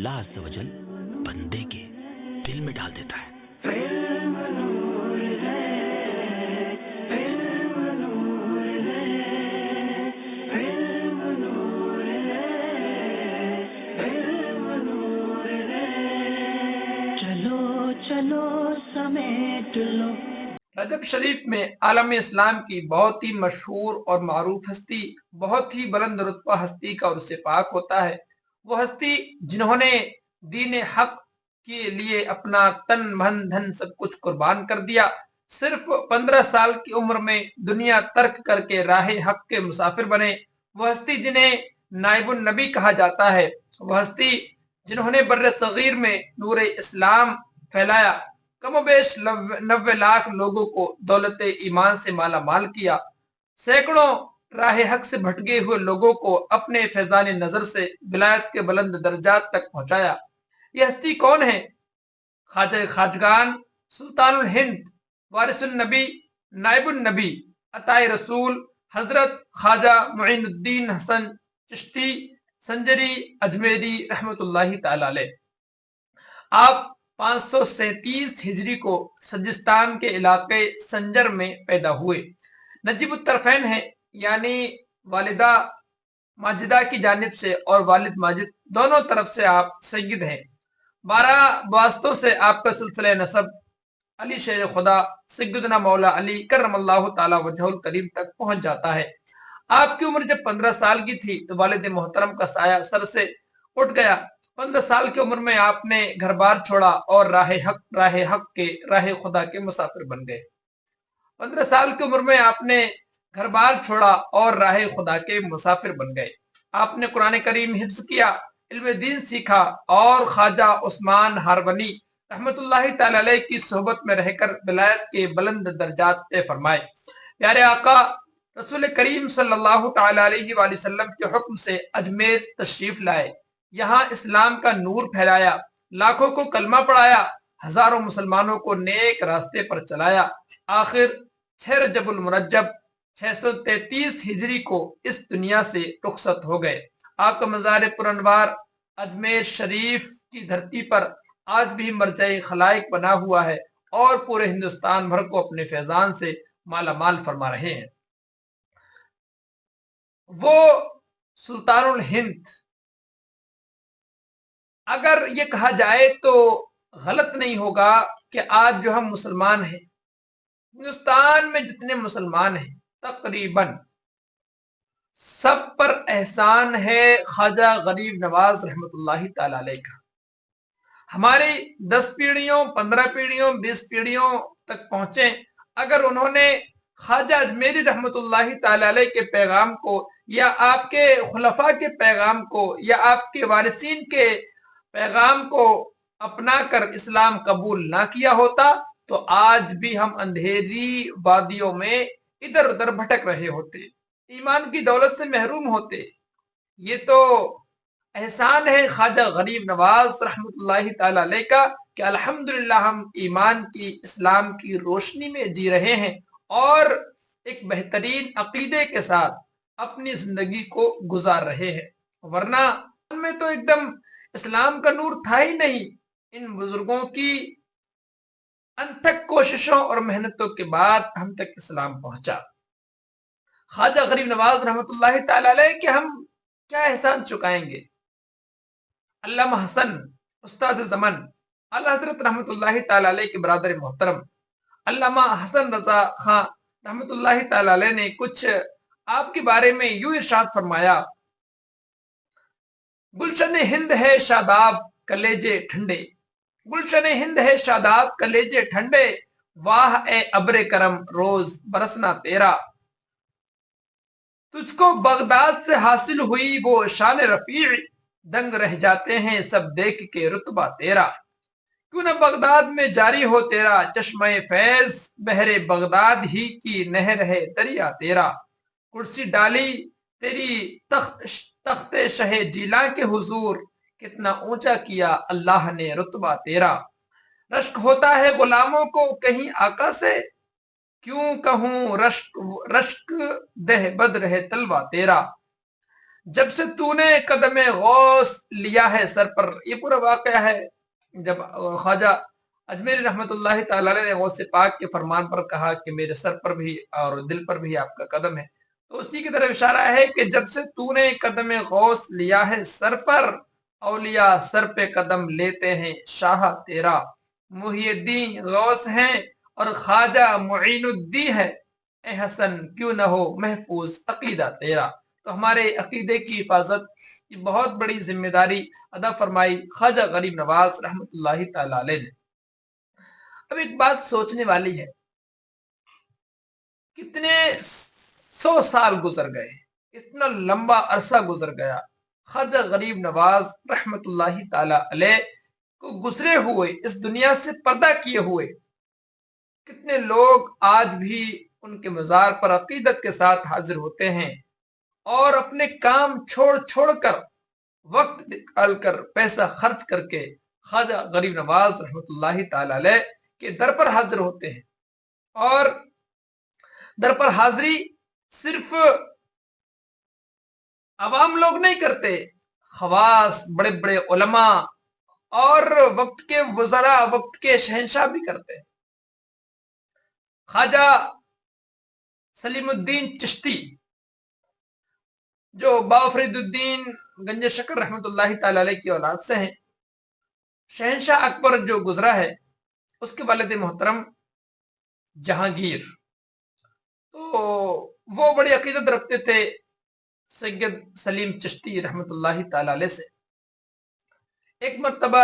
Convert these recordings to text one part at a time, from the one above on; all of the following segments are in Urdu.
اللہ عز و جل بندے کے دل میں ڈال دیتا ہے۔ رجب شریف میں عالم اسلام کی بہت ہی مشہور اور معروف ہستی، بہت ہی بلند رتبہ ہستی کا عرص پاک ہوتا ہے۔ وہ ہستی جنہوں نے دین حق کے لیے اپنا تن من دھن سب کچھ قربان کر دیا، صرف 15 سال کی عمر میں دنیا ترک کر کے راہ حق کے مسافر بنے۔ وہ ہستی جنہیں نائب النبی کہا جاتا ہے، وہ ہستی جنہوں نے بر صغیر میں نور اسلام پھیلایا، کم و بیش 90 لاکھ لوگوں کو دولت ایمان سے مالا مال کیا، سینکڑوں راہ حق سے بھٹکے ہوئے لوگوں کو اپنے فیضان نظر سے ولایت کے بلند درجات تک پہنچایا۔ یہ ہستی کون ہے؟ خواجہ خواجگان، سلطان الہند، وارث النبی، نائب النبی، عطائے رسول حضرت خواجہ معین الدین حسن چشتی سنجری اجمیری رحمت اللہ تعالی علیہ۔ آپ 537 ہجری کو سجستان کے علاقے سنجر میں پیدا ہوئے۔ نجیب الطرفین ہیں، یعنی والدہ ماجدہ کی جانب سے اور والد ماجد، دونوں طرف سے آپ سید ہیں۔ 12 واسطوں سے آپ کا سلسلہ نسب علی شیر خدا سیدنا مولا علی کرم اللہ تعالی وجہ الکریم تک پہنچ جاتا ہے۔ آپ کی عمر جب 15 سال کی تھی تو والد محترم کا سایہ سر سے اٹھ گیا۔ 15 سال کی عمر میں آپ نے گھر بار چھوڑا اور راہ خدا کے مسافر بن گئے۔ 15 سال کی عمر میں آپ نے گھر بار چھوڑا اور راہ خدا کے مسافر بن گئے۔ آپ نے قرآن کریم حفظ کیا، علم دین سیکھا اور خواجہ عثمان ہارونی رحمت اللہ تعالی علیہ کی صحبت میں رہ کر ولایت کے بلند درجات طے فرمائے۔ پیارے آقا رسول کریم صلی اللہ تعالی علیہ وآلہ وسلم کے حکم سے اجمیر تشریف لائے، یہاں اسلام کا نور پھیلایا، لاکھوں کو کلمہ پڑھایا، ہزاروں مسلمانوں کو نیک راستے پر چلایا۔ آخر 6 رجب المرجب 633 ہجری کو اس دنیا سے رخصت ہو گئے۔ آپ کا مزار پرانوار اجمیر شریف کی دھرتی پر آج بھی مرجع خلائق بنا ہوا ہے اور پورے ہندوستان بھر کو اپنے فیضان سے مالا مال فرما رہے ہیں۔ وہ سلطان الہند، اگر یہ کہا جائے تو غلط نہیں ہوگا کہ آج جو ہم مسلمان ہیں، ہندوستان میں جتنے مسلمان ہیں تقریباً سب پر احسان ہے خواجہ غریب نواز رحمت اللہ تعالی علیہ کا۔ ہماری 10 پیڑھیوں 15 پیڑھیوں 20 پیڑھیوں تک پہنچے، اگر انہوں نے خواجہ اجمیری رحمت اللہ تعالی علیہ کے پیغام کو یا آپ کے خلفاء کے پیغام کو یا آپ کے وارثین کے پیغام کو اپنا کر اسلام قبول نہ کیا ہوتا تو آج بھی ہم اندھیری وادیوں میں ادھر ادھر بھٹک رہے ہوتے، ایمان کی دولت سے محروم ہوتے۔ یہ تو احسان ہے خواجہ غریب نواز رحمت اللہ تعالی علیہ کا کہ الحمدللہ ہم ایمان کی اسلام کی روشنی میں جی رہے ہیں اور ایک بہترین عقیدے کے ساتھ اپنی زندگی کو گزار رہے ہیں، ورنہ ان میں تو ایک دم اسلام کا نور تھا ہی نہیں۔ ان بزرگوں کی انتھک کوششوں اور محنتوں کے بعد ہم تک اسلام پہنچا۔ خواجہ غریب نواز رحمت اللہ تعالی علیہ کہ ہم کیا احسان چکائیں گے۔ علامہ حسن استاد زمن اعلی حضرت رحمت اللہ تعالی علیہ کے برادر محترم علامہ حسن رضا خان رحمت اللہ تعالی علیہ نے کچھ آپ کے بارے میں یوں ارشاد فرمایا: گلشن ہند ہے شاداب کلیجے ٹھنڈے، گلشن ہند ہے شاداب کلیجے ٹھنڈے، واہ اے ابر کرم روز برسنا تیرا، تجھ کو بغداد سے حاصل ہوئی وہ شان رفیع، دنگ رہ جاتے ہیں سب دیکھ کے رتبہ تیرا، کیوں نہ بغداد میں جاری ہو تیرا چشمہ فیض، بحر بغداد ہی کی نہر ہے دریا تیرا، کرسی ڈالی تیری تخت شہ جیلاں کے حضور، کتنا اونچا کیا اللہ نے رتبہ تیرا، رشک ہوتا ہے غلاموں کو کہیں آقا سے، کیوں کہوں رشک دہ بد رہے تلوہ تیرا، جب سے تو نے قدم غوث لیا ہے سر پر. یہ پورا واقعہ ہے جب خواجہ اجمیری رحمت اللہ تعالی نے غوث پاک کے فرمان پر کہا کہ میرے سر پر بھی اور دل پر بھی آپ کا قدم ہے. تو اسی کی طرف اشارہ ہے کہ جب سے تو نے قدم غوث لیا ہے سر پر, اولیاء سر پہ قدم لیتے ہیں شاہ تیرا. محی الدین غوث ہیں اور خواجہ معین الدین ہے, اے حسن کیوں نہ ہو محفوظ عقیدہ تیرا. تو ہمارے عقیدے کی حفاظت کی بہت بڑی ذمہ داری ادا فرمائی خواجہ غریب نواز رحمت اللہ تعالی علیہ نے. اب ایک بات سوچنے والی ہے, کتنے 100 سال گزر گئے, اتنا لمبا عرصہ گزر گیا, خواجہ غریب نواز رحمت اللہ تعالی علیہ کو گزرے ہوئے, اس دنیا سے پردہ کیے ہوئے. کتنے لوگ آج بھی ان کے مزار پر عقیدت کے ساتھ حاضر ہوتے ہیں اور اپنے کام چھوڑ کر, وقت نکال کر, پیسہ خرچ کر کے خواجہ غریب نواز رحمت اللہ تعالی علیہ کے در پر حاضر ہوتے ہیں. اور در پر حاضری صرف عوام لوگ نہیں کرتے, خواص, بڑے بڑے علماء اور وقت کے وزراء, وقت کے شہنشاہ بھی کرتے ہیں. خواجہ سلیم الدین چشتی جو بابا فرید الدین گنج شکر رحمت اللہ تعالی علیہ کی اولاد سے ہیں, شہنشاہ اکبر جو گزرا ہے اس کے والد محترم جہانگیر, تو وہ بڑی عقیدت رکھتے تھے سید سلیم چشتی رحمت اللہ تعالی علیہ سے. ایک مرتبہ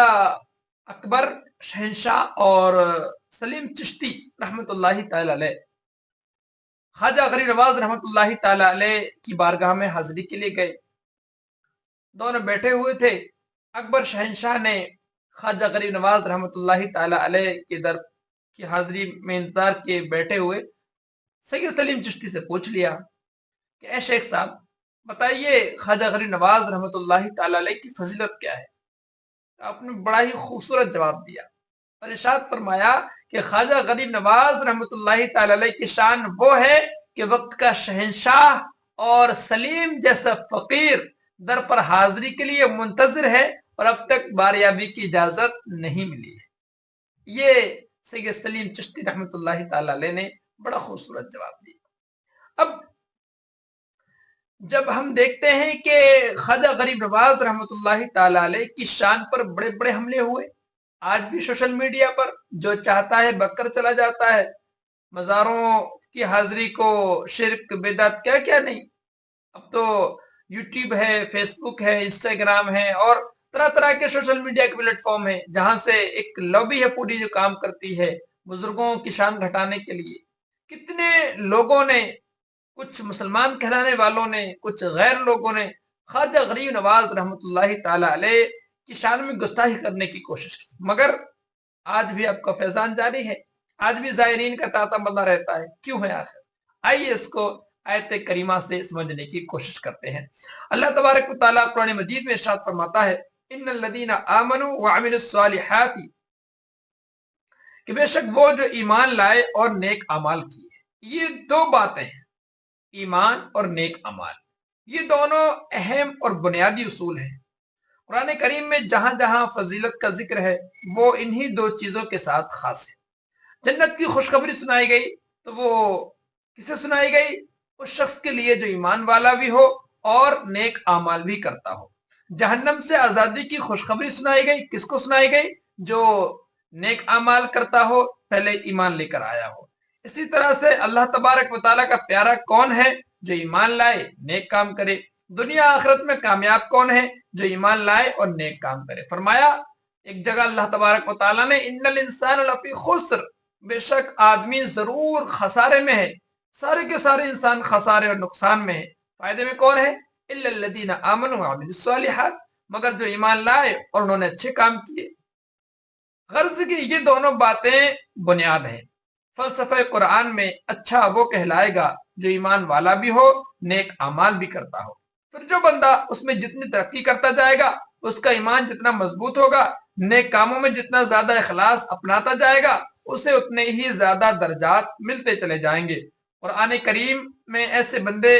اکبر, شہنشاہ اور سلیم چشتی رحمت اللہ تعالی علیہ خواجہ غریب نواز رحمت اللہ تعالی علیہ کی بارگاہ میں حاضری کے لیے گئے. دونوں بیٹھے ہوئے تھے. اکبر شہنشاہ نے خواجہ غریب نواز رحمت اللہ تعالی علیہ کے در کی حاضری میں انتظار کے بیٹھے ہوئے سید سلیم چشتی سے پوچھ لیا کہ اے شیخ صاحب بتائیے خواجہ غریب نواز رحمت اللہ تعالی علیہ کی فضیلت کیا ہے. آپ نے بڑا ہی خوبصورت جواب دیا اور ارشاد فرمایا کہ خواجہ غریب نواز رحمت اللہ تعالی علیہ کی شان وہ ہے کہ وقت کا شہنشاہ اور سلیم جیسا فقیر در پر حاضری کے لیے منتظر ہے اور اب تک باریابی کی اجازت نہیں ملی ہے. یہ سید سلیم چشتی رحمت اللہ تعالی علیہ نے بڑا خوبصورت جواب دیا. اب جب ہم دیکھتے ہیں کہ خواجہ غریب نواز رحمت اللہ تعالی علیہ کی شان پر بڑے بڑے حملے ہوئے, آج بھی سوشل میڈیا پر جو چاہتا ہے بکر چلا جاتا ہے, مزاروں کی حاضری کو شرک بدعت کیا کیا نہیں. اب تو یوٹیوب ہے, فیس بک ہے, انسٹاگرام ہے اور طرح طرح کے سوشل میڈیا کے پلیٹ فارم ہے جہاں سے ایک لابی ہے پوری جو کام کرتی ہے بزرگوں کی شان گھٹانے کے لیے. کتنے لوگوں نے, کچھ مسلمان کہلانے والوں نے, کچھ غیر لوگوں نے خواجہ غریب نواز رحمت اللہ تعالی علیہ کی شان میں گستاخی کرنے کی کوشش کی, مگر آج بھی آپ کا فیضان جاری ہے, آج بھی زائرین کا طاطا بنا رہتا ہے. کیوں ہے آخر؟ آئیے اس کو آیت کریمہ سے سمجھنے کی کوشش کرتے ہیں. اللہ تبارک و تعالیٰ قرآن مجید میں ارشاد فرماتا ہے ان الذین آمنوا وعملوا الصالحات, کہ بے شک وہ جو ایمان لائے اور نیک اعمال کیے. یہ دو باتیں ہیں, ایمان اور نیک اعمال, یہ دونوں اہم اور بنیادی اصول ہیں. قرآن کریم میں جہاں جہاں فضیلت کا ذکر ہے وہ انہی دو چیزوں کے ساتھ خاص ہے. جنت کی خوشخبری سنائی گئی تو وہ کسے سنائی گئی؟ اس شخص کے لیے جو ایمان والا بھی ہو اور نیک اعمال بھی کرتا ہو. جہنم سے آزادی کی خوشخبری سنائی گئی, کس کو سنائی گئی؟ جو نیک اعمال کرتا ہو, پہلے ایمان لے کر آیا ہو. اسی طرح سے اللہ تبارک و تعالیٰ کا پیارا کون ہے؟ جو ایمان لائے, نیک کام کرے. دنیا آخرت میں کامیاب کون ہے؟ جو ایمان لائے اور نیک کام کرے. فرمایا ایک جگہ اللہ تبارک و تعالیٰ نے ان الانسان لفی خسر, بے شک آدمی ضرور خسارے میں ہے. سارے کے سارے انسان خسارے اور نقصان میں ہے. فائدے میں کون ہے؟ الا الذین آمنوا وعملوا الصالحات, مگر جو ایمان لائے اور انہوں نے اچھے کام کیے. غرض کی یہ دونوں باتیں بنیاد ہیں. فلسفہ قرآن میں اچھا وہ کہلائے گا جو ایمان والا بھی ہو, نیک اعمال بھی کرتا ہو. پھر جو بندہ اس میں جتنی ترقی کرتا جائے گا, اس کا ایمان جتنا مضبوط ہوگا, نیک کاموں میں جتنا زیادہ اخلاص اپناتا جائے گا, اسے اتنے ہی زیادہ درجات ملتے چلے جائیں گے. قرآن کریم میں ایسے بندے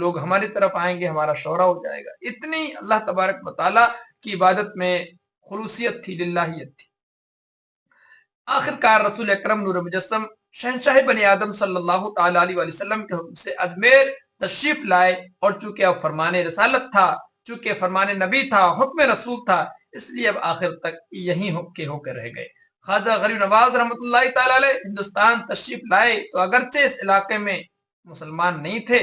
لوگ ہماری طرف آئیں گے، ہمارا شعرا ہو جائے گا. اتنی اللہ تبارک و تعالیٰ کی عبادت میں خلوصیت تھی، للہیت تھی. آخر کار رسول اکرم نور مجسم شہنشاہ بنی آدم صلی اللہ تعالی علیہ وسلم کے حکم سے اجمیر تشریف لائے، اور چونکہ اب فرمان رسالت تھا، چونکہ فرمان نبی تھا، حکم رسول تھا، اس لیے اب آخر تک یہی ہو کے رہ گئے. خواجہ غریب نواز رحمۃ اللہ تعالی علیہ ہندوستان تشریف لائے تو اگرچہ اس علاقے میں مسلمان نہیں تھے،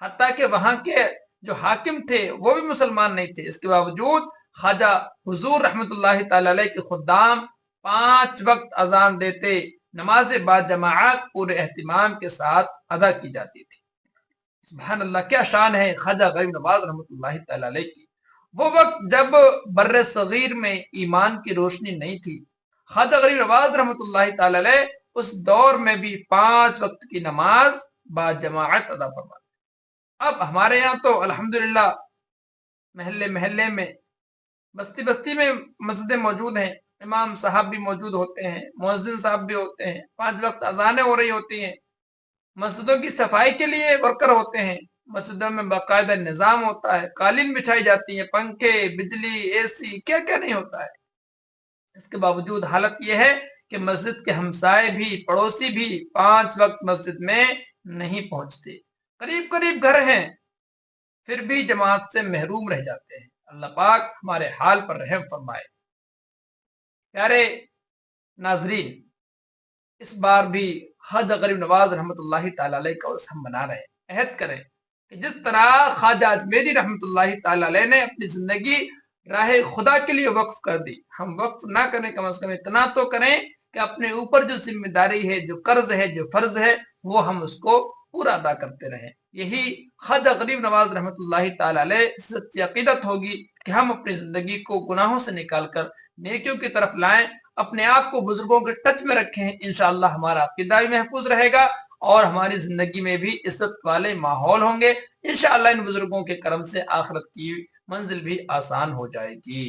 حتیٰ کہ وہاں کے جو حاکم تھے وہ بھی مسلمان نہیں تھے، اس کے باوجود خواجہ حضور رحمۃ اللہ تعالی علیہ کے خدام 5 وقت اذان دیتے، نماز با جماعت پورے اہتمام کے ساتھ ادا کی جاتی تھی. سبحان اللہ، کیا شان ہے خواجہ غریب نواز رحمۃ اللہ تعالی علیہ کی. وہ وقت جب بر صغیر میں ایمان کی روشنی نہیں تھی، خواجہ غریب نواز رحمۃ اللہ تعالی علیہ اس دور میں بھی 5 وقت کی نماز با جماعت ادا فرماتے. اب ہمارے یہاں تو الحمدللہ محلے محلے میں، بستی بستی میں مسجدیں موجود ہیں، امام صاحب بھی موجود ہوتے ہیں، مؤذن صاحب بھی ہوتے ہیں، 5 وقت اذانیں ہو رہی ہوتی ہیں، مسجدوں کی صفائی کے لیے ورکر ہوتے ہیں، مسجدوں میں باقاعدہ نظام ہوتا ہے، قالین بچھائی جاتی ہے، پنکھے، بجلی، اے سی، کیا کیا نہیں ہوتا ہے. اس کے باوجود حالت یہ ہے کہ مسجد کے ہمسائے بھی، پڑوسی بھی 5 وقت مسجد میں نہیں پہنچتے. قریب قریب گھر ہیں پھر بھی جماعت سے محروم رہ جاتے ہیں. اللہ پاک ہمارے حال پر رحم فرمائے. پیارے ناظرین، اس بار بھی خواجہ غریب نواز رحمۃ اللہ تعالی علیہ کا عرس ہم منا رہے ہیں. عہد کریں کہ جس طرح خواجہ اجمیری رحمۃ اللہ تعالی علیہ نے اپنی زندگی راہ خدا کے لیے وقف کر دی، ہم وقف نہ کریں، کم از کم اتنا تو کریں کہ اپنے اوپر جو ذمہ داری ہے، جو قرض ہے، جو فرض ہے، وہ ہم اس کو پورا ادا کرتے رہیں. یہی خواجہ غریب نواز رحمۃ اللہ تعالی علیہ سچی عقیدت ہوگی کہ ہم اپنی زندگی کو گناہوں سے نکال کر نیکیوں کی طرف لائیں، اپنے آپ کو بزرگوں کے ٹچ میں رکھیں. انشاءاللہ ہمارا عقیدہ بھی محفوظ رہے گا اور ہماری زندگی میں بھی عزت والے ماحول ہوں گے. انشاءاللہ ان بزرگوں کے کرم سے آخرت کی منزل بھی آسان ہو جائے گی.